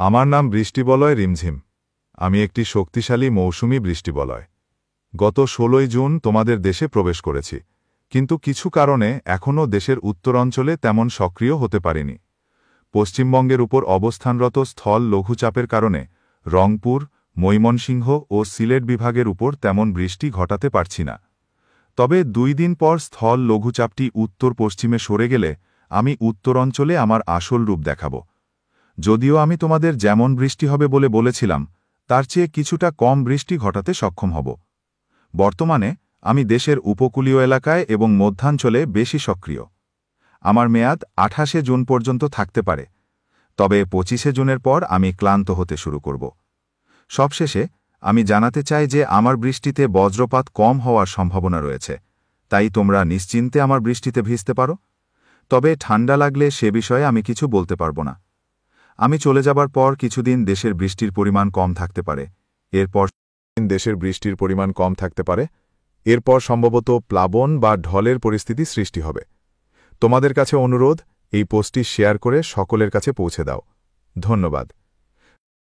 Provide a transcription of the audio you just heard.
আমার নাম বৃষ্টিবলয় রিমঝিম। আমি একটি শক্তিশালী মৌসুমী বৃষ্টিবলয়। গত ১৬ জুন তোমাদের দেশে প্রবেশ করেছি, কিন্তু কিছু কারণে এখনও দেশের উত্তরাঞ্চলে তেমন সক্রিয় হতে পারিনি। পশ্চিমবঙ্গের উপর অবস্থানরত স্থল লঘুচাপের কারণে রংপুর, ময়মনসিংহ ও সিলেট বিভাগের উপর তেমন বৃষ্টি ঘটাতে পারছি না। তবে ২ দিন পর স্থল লঘুচাপটি উত্তর পশ্চিমে সরে গেলে আমি উত্তরাঞ্চলে আমার আসল রূপ দেখাব। যদিও আমি তোমাদের যেমন বৃষ্টি হবে বলে বলেছিলাম, তার চেয়ে কিছুটা কম বৃষ্টি ঘটাতে সক্ষম হব। বর্তমানে আমি দেশের উপকূলীয় এলাকায় এবং মধ্যাঞ্চলে বেশি সক্রিয়। আমার মেয়াদ ২৮শে জুন পর্যন্ত থাকতে পারে, তবে ২৫শে জুনের পর আমি ক্লান্ত হতে শুরু করব। সবশেষে আমি জানাতে চাই যে আমার বৃষ্টিতে বজ্রপাত কম হওয়ার সম্ভাবনা রয়েছে, তাই তোমরা নিশ্চিন্তে আমার বৃষ্টিতে ভিজতে পারো। তবে ঠান্ডা লাগলে সে বিষয়ে আমি কিছু বলতে পারব না। আমি চলে যাবার পর কিছুদিন দেশের বৃষ্টির পরিমাণ কম থাকতে পারে, এরপর সম্ভবত প্লাবন বা ঢলের পরিস্থিতি সৃষ্টি হবে। তোমাদের কাছে অনুরোধ, এই পোস্টটি শেয়ার করে সকলের কাছে পৌঁছে দাও। ধন্যবাদ।